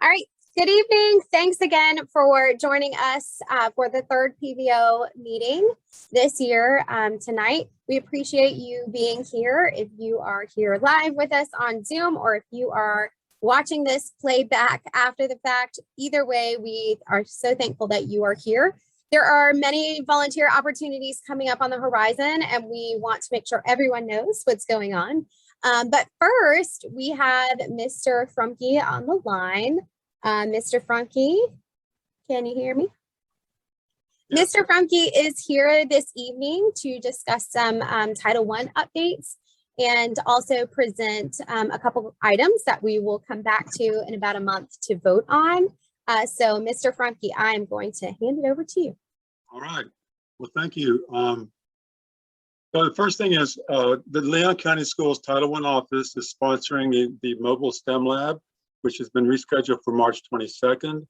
All right, good evening. Thanks again for joining us for the third PVO meeting this year tonight. We appreciate you being here. If you are here live with us on Zoom or if you are watching this playback after the fact, either way, we are so thankful that you are here. There are many volunteer opportunities coming up on the horizon, and we want to make sure everyone knows what's going on. But first, we have Mr. Frumke on the line. Mr. Frumke, can you hear me? Yes. Mr. Frumke is here this evening to discuss some Title I updates and also present a couple of items that we will come back to in about a month to vote on. So, Mr. Frumke, I am going to hand it over to you. All right. Well, thank you. So the first thing is the Leon County Schools Title I office is sponsoring the Mobile STEM Lab, which has been rescheduled for March 22nd.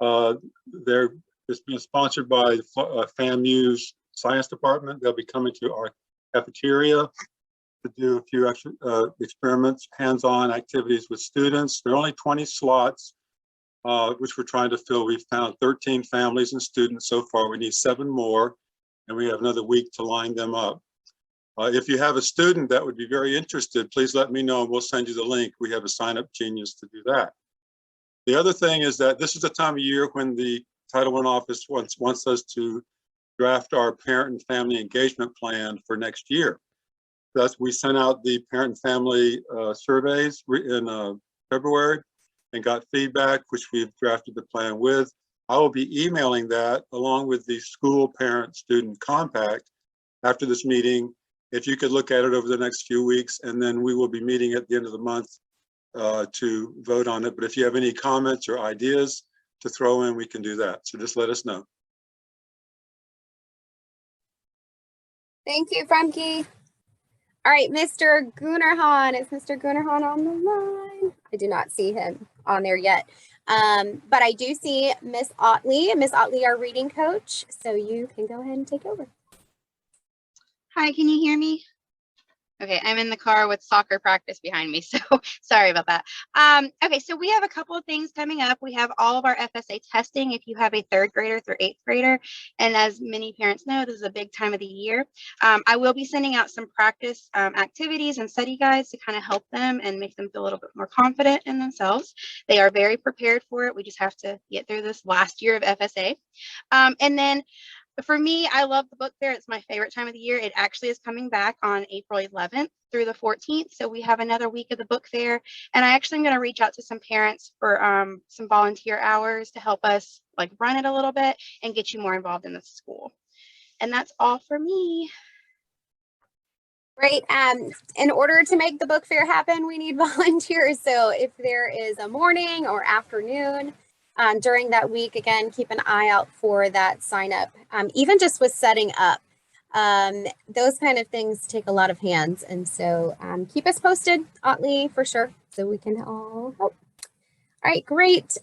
It's been sponsored by FAMU's science department. They'll be coming to our cafeteria to do a few extra experiments, hands-on activities with students. There are only 20 slots, which we're trying to fill. We've found 13 families and students so far. We need 7 more, and we have another week to line them up. If you have a student that would be very interested, please let me know and we'll send you the link. We have a sign-up genius to do that. The other thing is that this is the time of year when the Title I office wants us to draft our parent and family engagement plan for next year. We sent out the parent and family surveys in February and got feedback, which we've drafted the plan with. I will be emailing that along with the school parent student compact after this meeting. If you could look at it over the next few weeks, and then we will be meeting at the end of the month to vote on it. But if you have any comments or ideas to throw in, we can do that. So just let us know. Thank you, Frumke. All right, Mr. Gunnerhan. Is Mr. Gunnerhan on the line? I do not see him on there yet. But I do see Miss Otley. Miss Otley, our reading coach. So you can go ahead and take over. Hi, can you hear me? Okay, I'm in the car with soccer practice behind me, so sorry about that. Okay, so we have a couple of things coming up. We have all of our FSA testing if you have a 3rd grader through 8th grader. And as many parents know, this is a big time of the year. I will be sending out some practice activities and study guides to kind of help them and make them feel a little bit more confident in themselves. They are very prepared for it. We just have to get through this last year of FSA. And then for me, I love the book fair. It's my favorite time of the year. It actually is coming back on April 11th through the 14th. So we have another week of the book fair. And I actually am going to reach out to some parents for some volunteer hours to help us run it a little bit and get you more involved in the school. And that's all for me. Great. In order to make the book fair happen, we need volunteers. So if there is a morning or afternoon, during that week, again, keep an eye out for that sign up. Even just with setting up, those kind of things take a lot of hands. And so keep us posted, Otley, for sure, so we can all help. All right, great.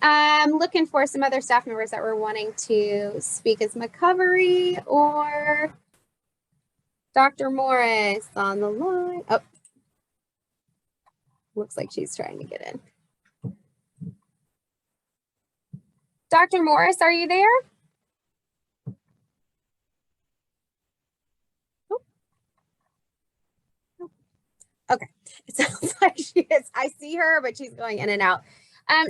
Looking for some other staff members that were wanting to speak. Is McCovery or Dr. Morris on the line? Oh, looks like she's trying to get in. Dr. Morris, are you there? Oh. Okay, it sounds like she is. I see her, but she's going in and out.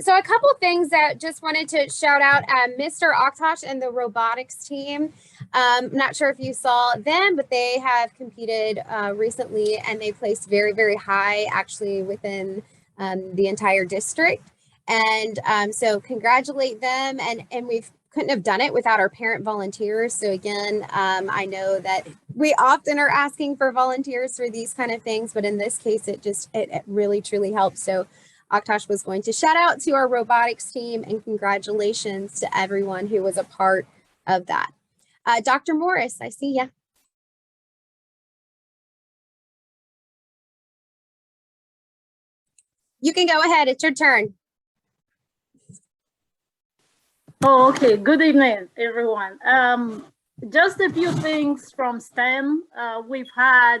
So a couple things that just wanted to shout out, Mr. Aktosh and the robotics team. I'm not sure if you saw them, but they have competed recently and they placed very, very high actually within the entire district. And so congratulate them, and we couldn't have done it without our parent volunteers. So again, I know that we often are asking for volunteers for these kind of things, but in this case, it really truly helps. So Aktosh was going to shout out to our robotics team and congratulations to everyone who was a part of that. Dr. Morris, I see ya. You can go ahead, it's your turn. Oh, okay. Good evening, everyone. Just a few things from STEM. We've had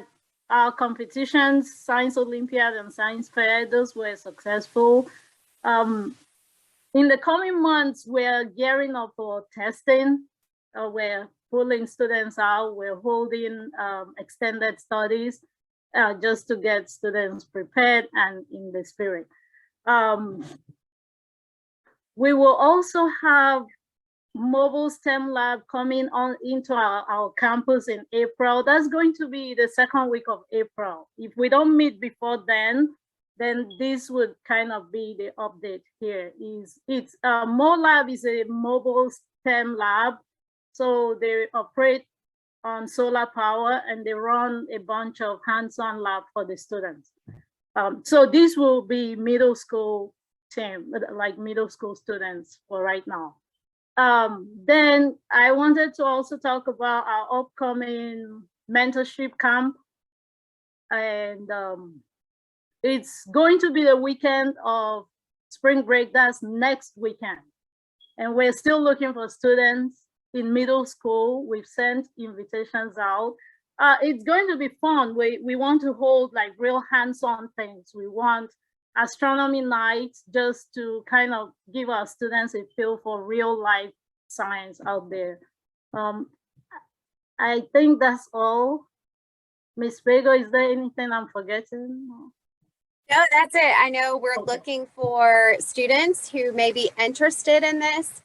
our competitions, Science Olympiad and Science Fair. Those were successful. In the coming months, we're gearing up for testing. We're pulling students out. We're holding extended studies just to get students prepared and in the spirit. We will also have mobile STEM lab coming on into our campus in April. That's going to be the second week of April. If we don't meet before then this would kind of be the update here. It's MoLab is a mobile STEM lab. So they operate on solar power and they run a bunch of hands-on lab for the students. So this will be middle school team, like middle school students for right now. Then I wanted to also talk about our upcoming mentorship camp. And it's going to be the weekend of spring break. That's next weekend. And we're still looking for students in middle school. We've sent invitations out. It's going to be fun. We want to hold like real hands-on things. We want astronomy nights just to kind of give our students a feel for real life science out there. I think that's all. Ms. Vega, is there anything I'm forgetting? No, that's it. I know we're looking for students who may be interested in this.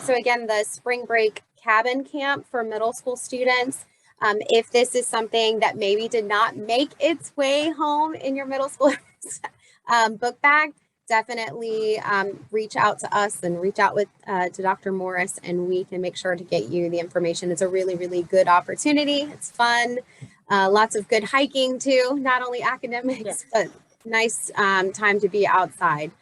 So again, the spring break cabin camp for middle school students. If this is something that maybe did not make its way home in your middle school book bag, definitely reach out to us and reach out to Dr. Morris, and we can make sure to get you the information. It's a really, really good opportunity. It's fun. Lots of good hiking too, not only academics, but nice time to be outside.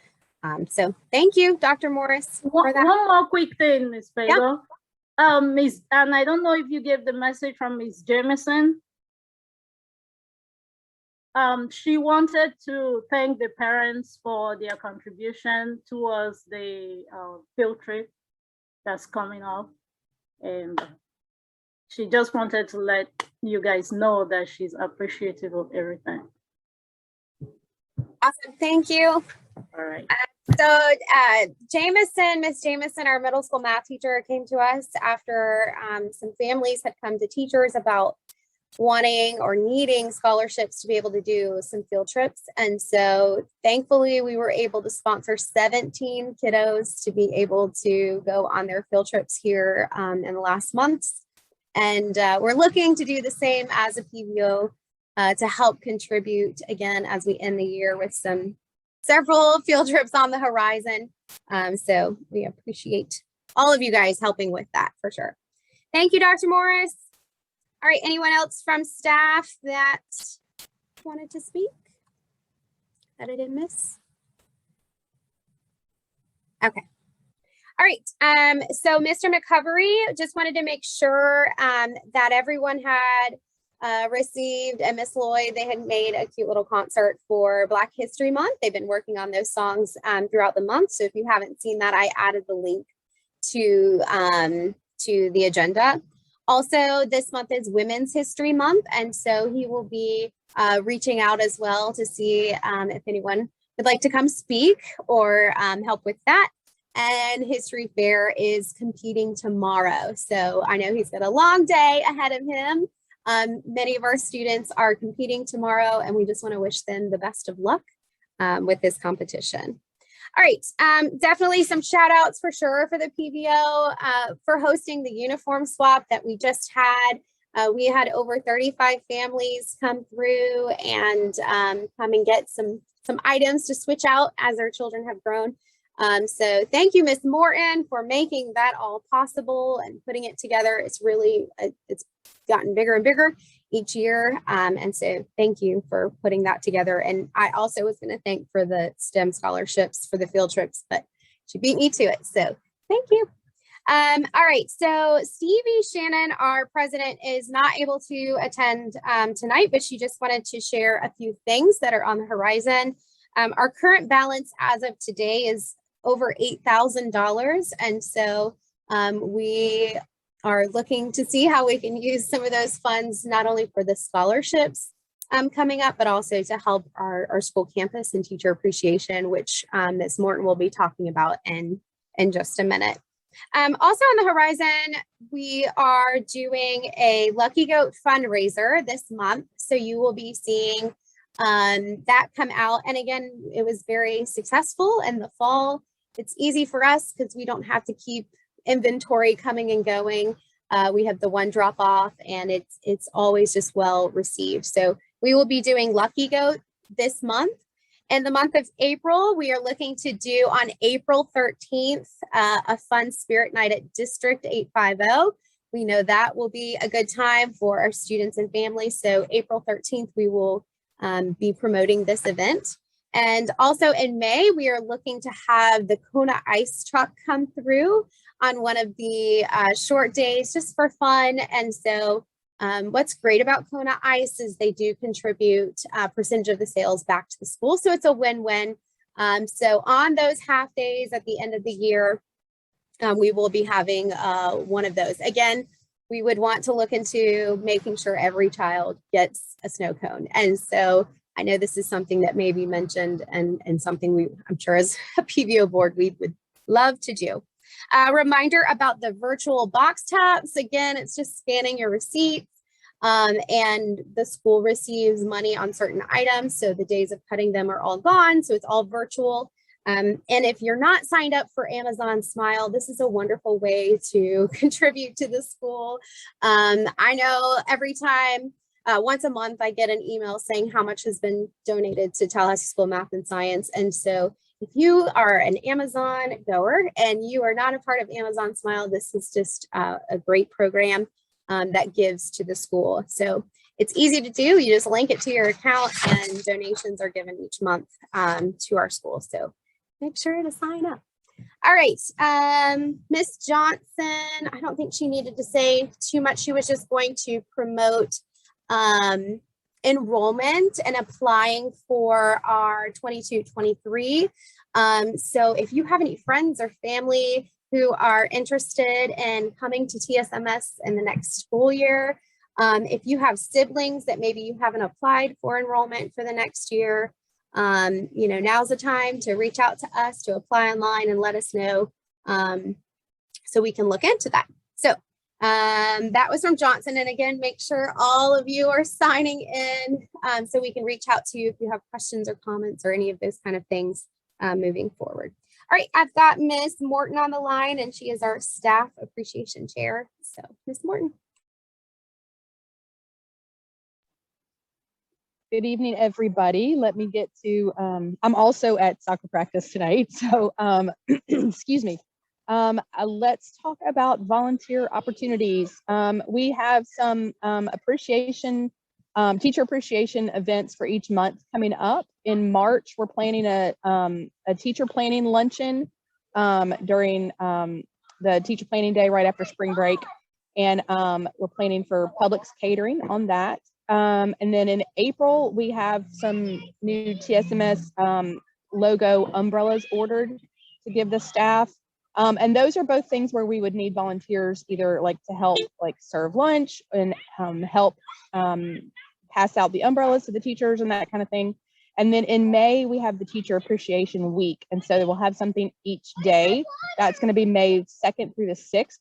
So thank you, Dr. Morris, for that. One more quick thing, Ms. Vega. And I don't know if you gave the message from Ms. Jameson. She wanted to thank the parents for their contribution towards the field trip that's coming up. And she just wanted to let you guys know that she's appreciative of everything. Awesome, thank you. All right. So Miss Jameson, our middle school math teacher, came to us after some families had come to teachers about wanting or needing scholarships to be able to do some field trips. And so thankfully we were able to sponsor 17 kiddos to be able to go on their field trips here in the last months. And we're looking to do the same as a PVO to help contribute again as we end the year with several field trips on the horizon. So we appreciate all of you guys helping with that for sure. Thank you, Dr. Morris. All right, anyone else from staff that wanted to speak that I didn't miss? Okay. All right, so Mr. McCovery, just wanted to make sure that everyone had received, and Miss Lloyd, they had made a cute little concert for Black History Month. They've been working on those songs throughout the month. So if you haven't seen that, I added the link to the agenda. Also, this month is Women's History Month, and so he will be reaching out as well to see if anyone would like to come speak or help with that. And History Fair is competing tomorrow. So I know he's got a long day ahead of him. Many of our students are competing tomorrow, and we just want to wish them the best of luck with this competition. All right, definitely some shout outs for sure for the PVO for hosting the uniform swap that we just had. We had over 35 families come through and come and get some items to switch out as their children have grown. So thank you, Ms. Morton, for making that all possible and putting it together. It's really, it's gotten bigger and bigger each year. And so thank you for putting that together. And I also was going to thank for the STEM scholarships for the field trips, but she beat me to it. So thank you. All right. So Stevie Shannon, our president, is not able to attend tonight, but she just wanted to share a few things that are on the horizon. Our current balance as of today is over $8,000. And so we are looking to see how we can use some of those funds, not only for the scholarships, coming up, but also to help our school campus and teacher appreciation, which Ms. Morton will be talking about in just a minute. Also on the horizon, we are doing a Lucky Goat fundraiser this month. So you will be seeing that come out. And again, it was very successful in the fall. It's easy for us because we don't have to keep inventory coming and going. We have the one drop off and it's always just well received. So we will be doing Lucky Goat this month. In the month of April, we are looking to do on April 13th, a fun spirit night at District 850. We know that will be a good time for our students and families. So April 13th, we will be promoting this event. And also in May, we are looking to have the Kona Ice Truck come through on one of the short days just for fun. And so what's great about Kona Ice is they do contribute a percentage of the sales back to the school. So it's a win-win. So on those half days at the end of the year, we will be having one of those. Again, we would want to look into making sure every child gets a snow cone. And so I know this is something that may be mentioned and something I'm sure as a PVO board, we would love to do. A reminder about the virtual box tops. Again, it's just scanning your receipts and the school receives money on certain items. So the days of cutting them are all gone. So it's all virtual. And if you're not signed up for Amazon Smile, this is a wonderful way to contribute to the school. I know every time, once a month, I get an email saying how much has been donated to Tallahassee School of Math and Science. And so if you are an Amazon goer and you are not a part of Amazon Smile, this is just a great program that gives to the school. So it's easy to do. You just link it to your account and donations are given each month to our school. So make sure to sign up. All right, Miss Johnson, I don't think she needed to say too much. She was just going to promote enrollment and applying for our 22-23. So if you have any friends or family who are interested in coming to TSMS in the next school year, if you have siblings that maybe you haven't applied for enrollment for the next year, you know, now's the time to reach out to us to apply online and let us know so we can look into that. So that was from Johnson. And again, make sure all of you are signing in so we can reach out to you if you have questions or comments or any of those kind of things moving forward. All right, I've got Miss Morton on the line and she is our staff appreciation chair. So Miss Morton. Good evening, everybody. Let me get to, I'm also at soccer practice tonight. So, excuse me. Let's talk about volunteer opportunities. We have some appreciation, teacher appreciation events for each month coming up. In March, we're planning a teacher planning luncheon during the teacher planning day right after spring break. And we're planning for Publix catering on that. And then in April, we have some new TSMS logo umbrellas ordered to give the staff. And those are both things where we would need volunteers either like to help like serve lunch and help pass out the umbrellas to the teachers and that kind of thing. And then in May, we have the Teacher Appreciation Week. And so we'll have something each day. That's going to be May 2nd through the 6th.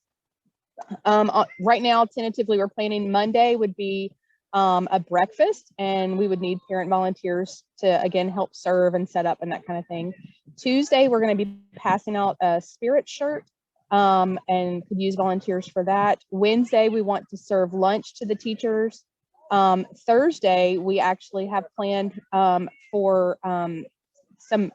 Right now, tentatively, we're planning Monday would be a breakfast, and we would need parent volunteers to, again, help serve and set up and that kind of thing. Tuesday, we're going to be passing out a spirit shirt and could use volunteers for that. Wednesday, we want to serve lunch to the teachers. Thursday, we actually have planned for some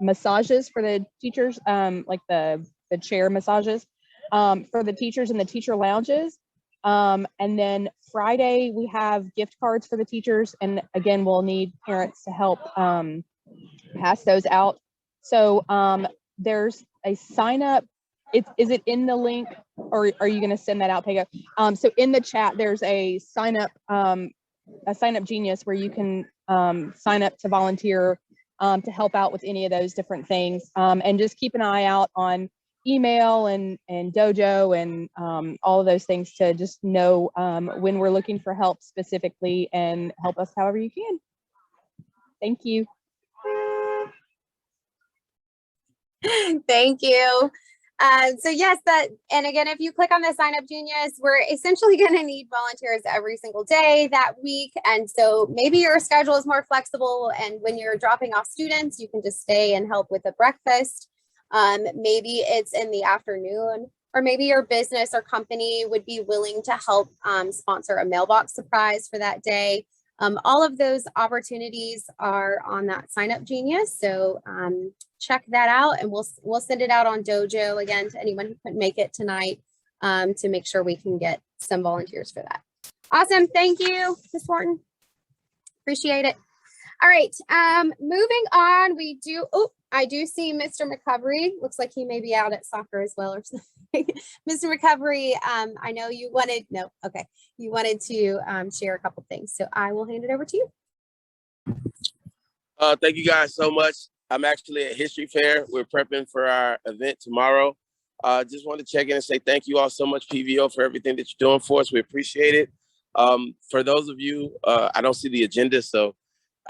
massages for the teachers, like the chair massages for the teachers in the teacher lounges. And then Friday, we have gift cards for the teachers. And again, we'll need parents to help pass those out. So there's a sign up. Is it in the link or are you going to send that out, Pega? So in the chat, there's a sign up genius where you can sign up to volunteer to help out with any of those different things. And just keep an eye out on email and dojo and all of those things to just know when we're looking for help specifically, and help us however you can. Thank you. Thank you. So yes, and again, if you click on the Sign Up Genius, we're essentially going to need volunteers every single day that week. And so maybe your schedule is more flexible, and when you're dropping off students, you can just stay and help with the breakfast. Maybe it's in the afternoon, or maybe your business or company would be willing to help sponsor a mailbox surprise for that day. All of those opportunities are on that Sign Up Genius. So check that out, and we'll send it out on Dojo again to anyone who couldn't make it tonight, to make sure we can get some volunteers for that. Awesome. Thank you, Ms. Morton. Appreciate it. All right. Moving on, I do see Mr. McCovery. Looks like he may be out at soccer as well or something. Mr. McCovery, I know you wanted to share a couple things, so I will hand it over to you. Thank you guys so much. I'm actually at History Fair. We're prepping for our event tomorrow. Just wanted to check in and say thank you all so much, PVO, for everything that you're doing for us. We appreciate it. For those of you, I don't see the agenda, so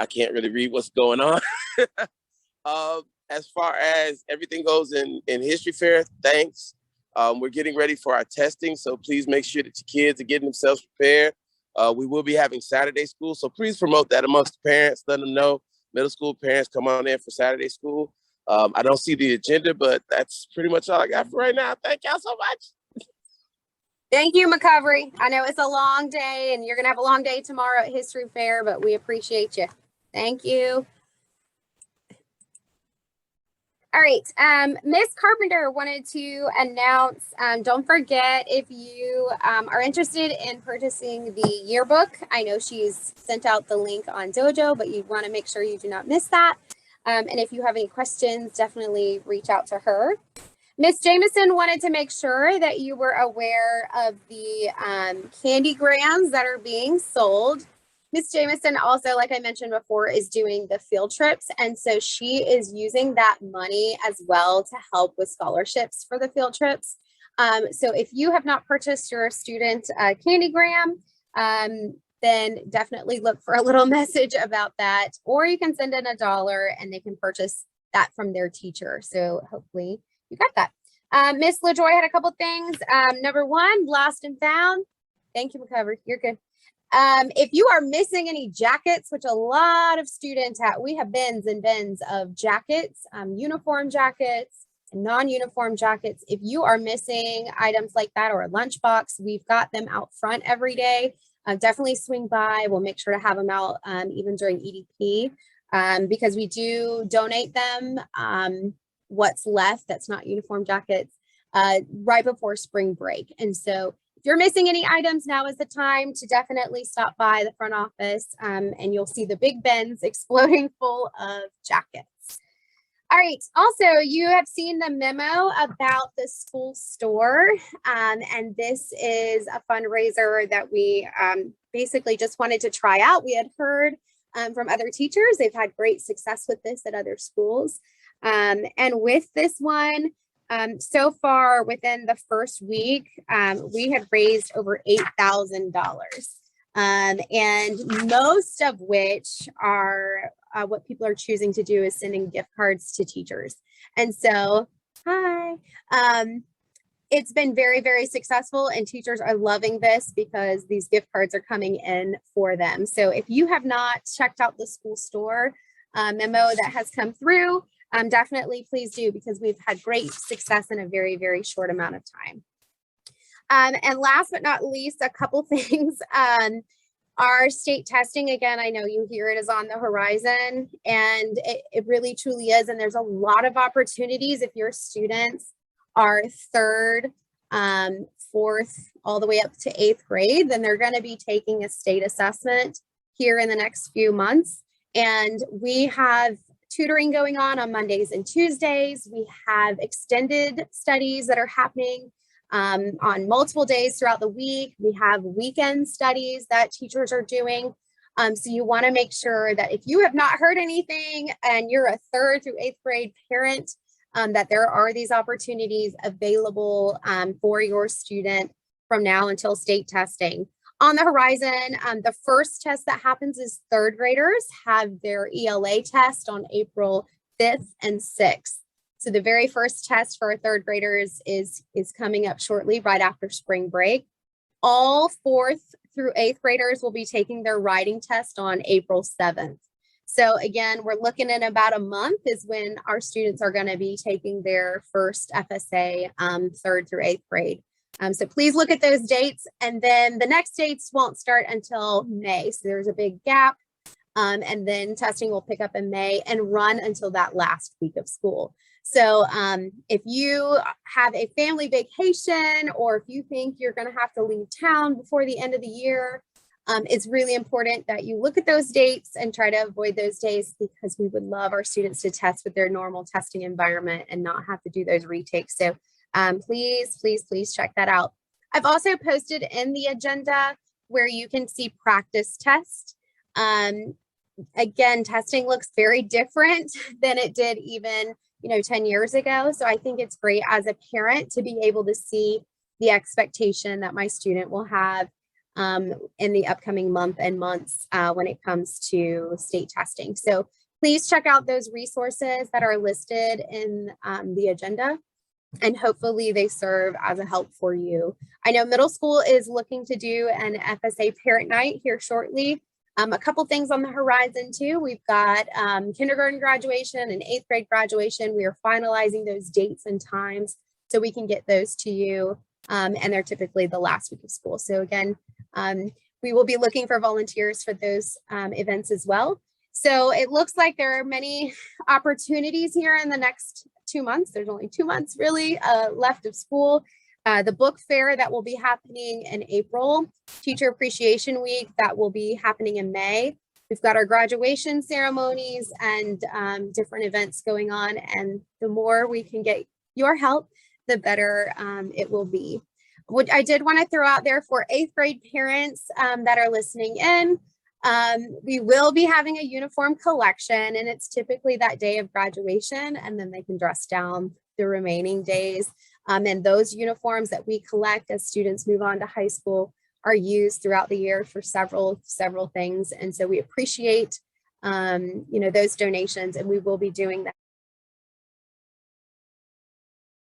I can't really read what's going on. As far as everything goes in History Fair, thanks. We're getting ready for our testing, so please make sure that your kids are getting themselves prepared. We will be having Saturday school, so please promote that amongst the parents. Let them know. Middle school parents, come on in for Saturday school. I don't see the agenda, but that's pretty much all I got for right now. Thank y'all so much. Thank you, McCovery. I know it's a long day, and you're going to have a long day tomorrow at History Fair, but we appreciate you. Thank you. All right, Ms. Carpenter wanted to announce, don't forget, if you are interested in purchasing the yearbook, I know she's sent out the link on Dojo, but you want to make sure you do not miss that. And if you have any questions, definitely reach out to her. Ms. Jameson wanted to make sure that you were aware of the candy grams that are being sold. Ms. Jameson also, like I mentioned before, is doing the field trips. And so she is using that money as well to help with scholarships for the field trips. So if you have not purchased your student candygram, then definitely look for a little message about that. Or you can send in $1 and they can purchase that from their teacher. So hopefully you got that. Miss LaJoy had a couple things. Number one, lost and found. Thank you, McCovery. You're good. If you are missing any jackets, which a lot of students have, we have bins and bins of jackets, uniform jackets, non-uniform jackets. If you are missing items like that, or a lunchbox, we've got them out front every day. Definitely swing by. We'll make sure to have them out even during EDP, because we do donate them, what's left that's not uniform jackets, right before spring break. And so if you're missing any items, now is the time to definitely stop by the front office, and you'll see the big bins exploding full of jackets. All right, also, you have seen the memo about the school store, and this is a fundraiser that we basically just wanted to try out. We had heard from other teachers, they've had great success with this at other schools. And with this one, so far within the first week, we had raised over $8,000, and most of which are what people are choosing to do is sending gift cards to teachers. And so, hi, it's been very, very successful, and teachers are loving this because these gift cards are coming in for them. So if you have not checked out the school store memo that has come through, definitely please do, because we've had great success in a very, very short amount of time. And last but not least, a couple things. Our state testing, again, I know you hear it is on the horizon, and it really truly is. And there's a lot of opportunities if your students are 3rd, 4th, all the way up to 8th grade, then they're going to be taking a state assessment here in the next few months. And we have tutoring going on Mondays and Tuesdays. We have extended studies that are happening on multiple days throughout the week. We have weekend studies that teachers are doing. So you want to make sure that if you have not heard anything and you're a 3rd through 8th grade parent, that there are these opportunities available for your student from now until state testing. On the horizon, the first test that happens is third graders have their Ela test on April 5th and 6th. So the very first test for third graders is coming up shortly, right after spring break. All 4th through 8th graders will be taking their writing test on April 7th. So again, we're looking at about a month is when our students are going to be taking their first FSA 3rd through 8th grade. So please look at those dates, and then the next dates won't start until May. So there's a big gap, and then testing will pick up in May and run until that last week of school. So if you have a family vacation, or if you think you're going to have to leave town before the end of the year, it's really important that you look at those dates and try to avoid those days, because we would love our students to test with their normal testing environment and not have to do those retakes. So please, please, please check that out. I've also posted in the agenda where you can see practice test. Again, testing looks very different than it did even 10 years ago. So I think it's great as a parent to be able to see the expectation that my student will have in the upcoming month and months when it comes to state testing. So please check out those resources that are listed in the agenda, and hopefully they serve as a help for you. I know middle school is looking to do an FSA parent night here shortly. A couple things on the horizon too. We've got kindergarten graduation and 8th grade graduation. We are finalizing those dates and times so we can get those to you. And they're typically the last week of school. So again, we will be looking for volunteers for those events as well. So it looks like there are many opportunities here in the next 2 months. There's only 2 months really left of school. The book fair that will be happening in April, Teacher Appreciation Week that will be happening in May. We've got our graduation ceremonies and different events going on. And the more we can get your help, the better it will be. What I did want to throw out there for 8th grade parents that are listening in, we will be having a uniform collection, and it's typically that day of graduation, and then they can dress down the remaining days. And those uniforms that we collect as students move on to high school are used throughout the year for several things. And so we appreciate, those donations, and we will be doing that